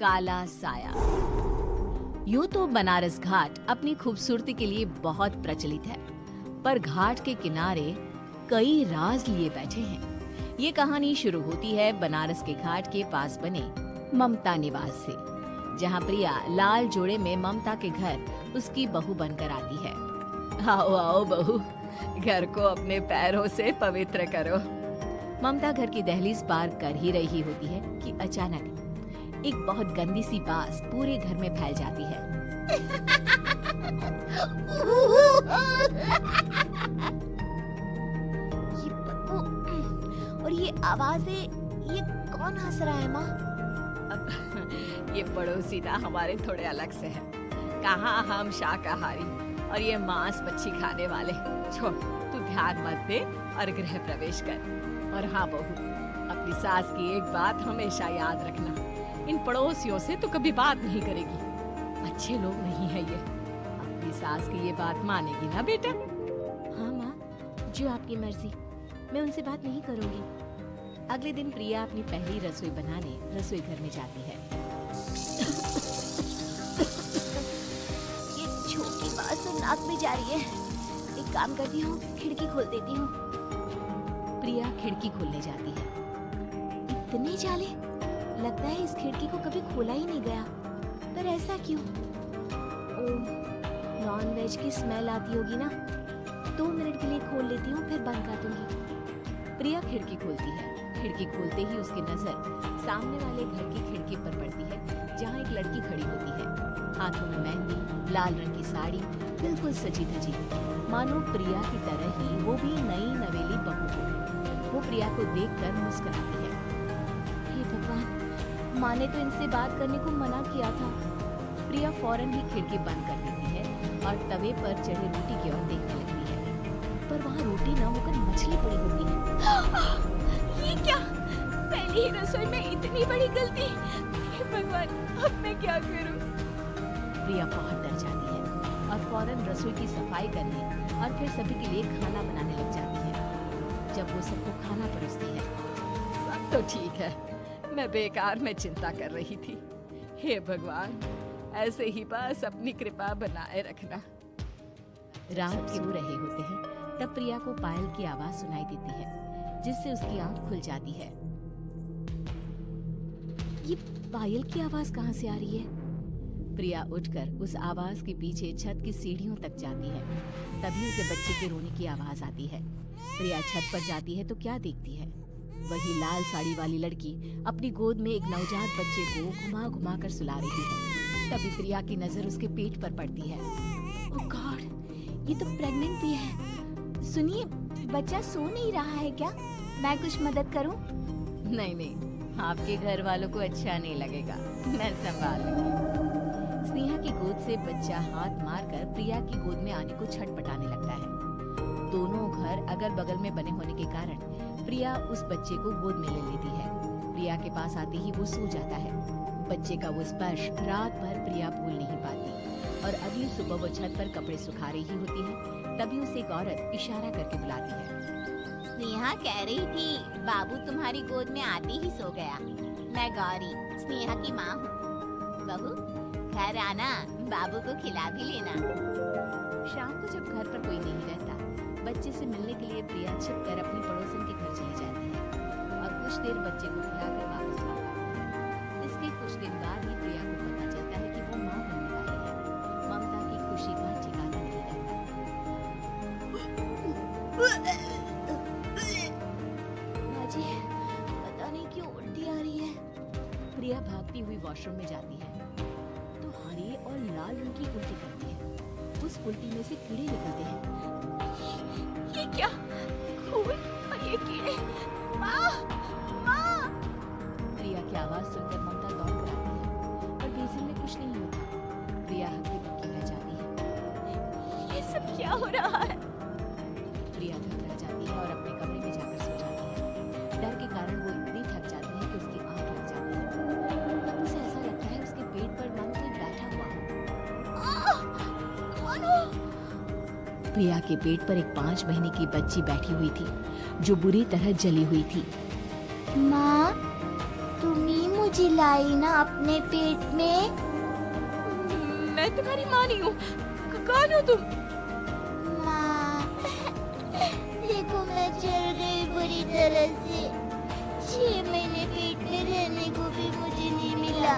काला साया। यूं तो बनारस घाट अपनी खूबसूरती के लिए बहुत प्रचलित है, पर घाट के किनारे कई राज लिए बैठे हैं। ये कहानी शुरू होती है बनारस के घाट के पास बने ममता निवास से, जहां प्रिया लाल जोड़े में ममता के घर उसकी बहू बनकर आती है। आओ आओ बहू, घर को अपने पैरों से पवित्र करो। ममता घर की दहलीज पार कर ही रही होती है कि अचानक एक बहुत गंदी सी बास पूरे घर में फैल जाती है। ये बदबू और ये आवाजें, ये कौन हंस रहा है माँ? ये पड़ोसी ना हमारे थोड़े अलग से है। कहाँ हम शाकाहारी और ये मांस मच्छी खाने वाले। छोड़, तू ध्यान मत दे और गृह प्रवेश कर। और हाँ बहू, अपनी सास की एक बात हमेशा याद रखना, इन पड़ोसियों से तो कभी बात नहीं करेगी। अच्छे लोग नहीं है ये। अपनी सास की ये बात मानेगी ना बेटा? हाँ माँ, जो आपकी मर्जी, मैं उनसे बात नहीं करूँगी। अगले दिन प्रिया अपनी पहली रसोई बनाने रसोई घर में जाती है। ये छोटी बात तो नाक में जा रही है। एक काम करती हूँ, खिड़की खोल देती हूँ। प्रिया खिड़की खोलने जाती है। इतने जाले, लगता है इस खिड़की को कभी खोला ही नहीं गया। पर ऐसा क्यों? ओह, नॉन वेज की स्मेल आती होगी ना। 2 मिनट के लिए खोल लेती हूँ, फिर बंद कर दूंगी। प्रिया खिड़की खोलती है। खिड़की खोलते ही उसकी नजर सामने वाले घर की खिड़की पर पड़ती है, जहाँ एक लड़की खड़ी होती है, हाथों में मेहंदी, लाल रंग की साड़ी, बिल्कुल सजी धजी, मानो प्रिया की तरह ही वो भी नई नवेली बहू हो। वो प्रिया को देखकर मुस्कुराती है। हे भगवान, माँ ने तो इनसे बात करने को मना किया था। प्रिया फौरन ही खिड़की बंद कर देती है और तवे पर चढ़े रोटी की ओर देखने लगती है, पर वहाँ रोटी न होकर मछली पड़ी होती है। ये क्या? पहली ही रसोई में इतनी बड़ी गलती। हे भगवान, अब मैं क्या करूं? प्रिया बहुत डर जाती है और फौरन रसोई की सफाई करने और फिर सभी के लिए खाना बनाने लग जाती है। जब वो सबको खाना परोसती है, सब तो ठीक है, मैं बेकार में चिंता कर रही थी। हे भगवान, ऐसे ही बस अपनी कृपा बनाए रखना। रात के हो रहे होते हैं, तब प्रिया को पायल की आवाज सुनाई देती है, जिससे उसकी आंख खुल जाती है। ये पायल की आवाज कहाँ से आ रही है? प्रिया उठकर उस आवाज के पीछे छत की सीढ़ियों तक जाती है। तभी उसे बच्चे के रोने की आवाज आती है। प्रिया छत पर जाती है तो क्या देखती है? वही लाल साड़ी वाली लड़की अपनी गोद में एक नवजात बच्चे को घुमा घुमा कर सुला रही है। तभी प्रिया की नजर उसके पेट पर पड़ती है। ओह गॉड, ये तो प्रेग्नेंट भी है। सुनिए, बच्चा सो नहीं रहा है क्या? मैं कुछ मदद करूं? नहीं नहीं, आपके घर वालों को अच्छा नहीं लगेगा, मैं संभाल लूंगी। स्नेहा की गोद से बच्चा हाथ मारकर प्रिया की गोद में आने को छटपटाने लगता है। दोनों घर अगल बगल में बने होने के कारण प्रिया उस बच्चे को गोद में ले लेती है। प्रिया के पास आते ही वो सो जाता है। बच्चे का वो स्पर्श रात भर प्रिया भूल नहीं पाती और अगली सुबह वो छत पर कपड़े सुखा रही होती है। तभी उसे एक औरत इशारा करके बुलाती है। स्नेहा कह रही थी बाबू तुम्हारी गोद में आते ही सो गया। मैं गौरी, स्नेहा की माँ हूँ। बहू, घर आना, बाबू को खिला भी लेना। शाम को जब घर पर कोई नहीं रहता, बच्चे से मिलने के लिए प्रिया छिपकर अपनी पड़ोसन के घर चली जाती है और कुछ देर बच्चे को खिलाकर वापस लौट आती है। इसके कुछ दिन बाद ही प्रिया को पता चलता है कि वो माँ बनने वाली है। ममता की खुशी का ठिकाना नहीं रहता। जी, पता नहीं क्यों उल्टी आ रही है। प्रिया भागती हुई वॉशरूम में जाती है तो हरे और लाल रंग की उल्टी करती है। उस उल्टी में से कीड़े निकलते हैं। ये क्या? खून और ये कीड़े! माँ! माँ! प्रिया की आवाज सुनकर ममता दौड़ कर आती है, पर बेसिन में कुछ नहीं होता। प्रिया हक्की बक्की रह जाती है। ये सब क्या हो रहा है? प्रिया घबरा जाती है और अपने कमरे में जाकर सो जाती है। डर के कारण वो इतनी थक जाती है कि उसकी आंख लग जाती है। तब उसे ऐसा लगता है उसके पेट पर मानो कोई बैठा हुआ हो। कौन हो? प्रिया के पेट पर एक 5 महीने की बच्ची बैठी हुई थी, जो बुरी तरह जली हुई थी। माँ, तुम ही मुझे लाई ना अपने पेट में। मैं तुम्हारी माँ नहीं हूँ। कौन हो तुम? माँ, देखो मैं चल गई बुरी तरह से। 6 महीने पेट में रहने को भी मुझे नहीं मिला।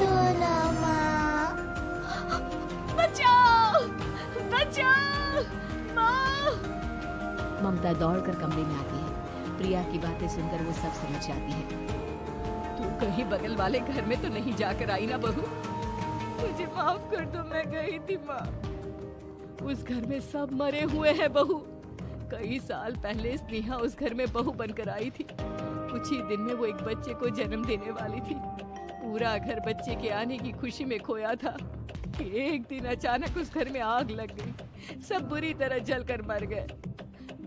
रो ना माँ। बचाओ, बचाओ, माँ। ममता दौड़कर कमरे में आती है। प्रिया की बातें सुनकर वो सब समझ जाती है। तू कहीं बगल वाले घर में तो नहीं जाकर आई ना बहू? मुझे माफ कर दो, मैं गई थी माँ। उस घर में सब मरे हुए हैं बहू। कई साल पहले स्नेहा उस घर में बहू बनकर आई थी। कुछ ही दिन में वो एक बच्चे को जन्म देने वाली थी। पूरा घर बच्चे के आने की खुशी में खोया था कि एक दिन अचानक उस घर में आग लग गई। सब बुरी तरह जलकर मर गए।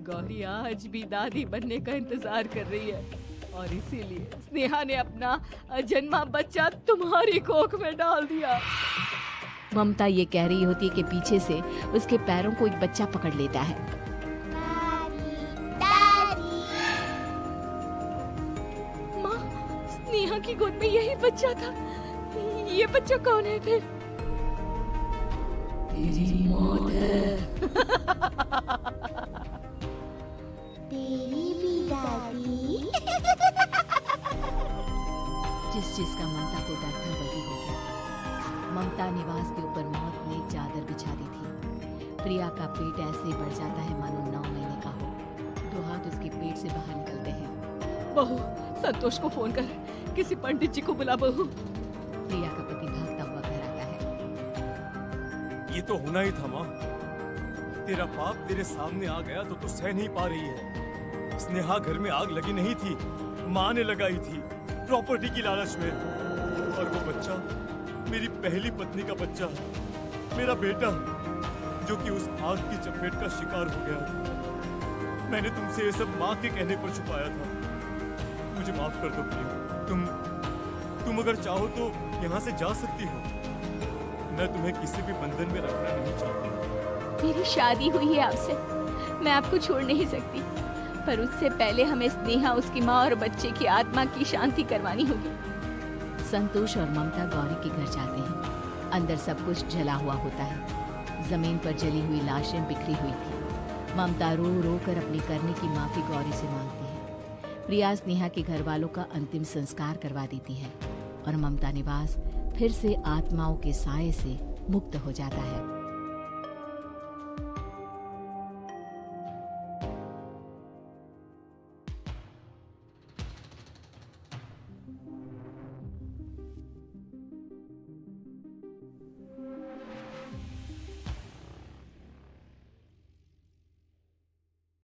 गौरी आज भी दादी बनने का इंतजार कर रही है और इसीलिए स्नेहा ने अपना अजन्मा बच्चा तुम्हारी कोख में डाल दिया। ममता ये कह रही होती है कि पीछे से उसके पैरों को एक बच्चा पकड़ लेता है। माँ, स्नेहा की गोद में यही बच्चा था। ये बच्चा कौन है फिर? तेरी मौत है। तेरी भी दादी। जिस चीज का ममता को डर था वही हो गया। ममता निवास के ऊपर मौत ने चादर बिछा दी थी। प्रिया का पेट ऐसे बढ़ जाता है मानो 9 महीने का हो। 2 हाथ उसके पेट से बाहर निकलते हैं। बहू, संतोष को फोन कर, किसी पंडित जी को बुला बहू। प्रिया का पति भागता हुआ घर आता है। ये तो होना ही था माँ। तेरा पाप तेरे सामने आ गया तो तू सह नहीं पा रही है। स्नेहा घर में आग लगी नहीं थी, माँ ने लगाई थी प्रॉपर्टी की लालच में। और वो बच्चा मेरी पहली पत्नी का बच्चा, मेरा बेटा, जो कि उस आग की चपेट का शिकार हो गया। मैंने तुमसे ये सब माँ के कहने पर छुपाया था। मुझे माफ कर दो प्रिया। तुम अगर चाहो तो यहाँ से जा सकती हो। मैं तुम्हें किसी भी बंधन में रखना नहीं चाहती। मेरी शादी हुई है आपसे, मैं आपको छोड़ नहीं सकती, पर उससे पहले हमें स्नेहा, उसकी माँ और बच्चे की आत्मा की शांति करवानी होगी। संतोष और ममता गौरी के घर जाते हैं। अंदर सब कुछ जला हुआ होता है। जमीन पर जली हुई लाशें बिखरी हुई थी। ममता रो रो कर अपनी करने की माफी गौरी से मांगती है। प्रिया स्नेहा के घर वालों का अंतिम संस्कार करवा देती है और ममता निवास फिर से आत्माओं के साए से मुक्त हो जाता है।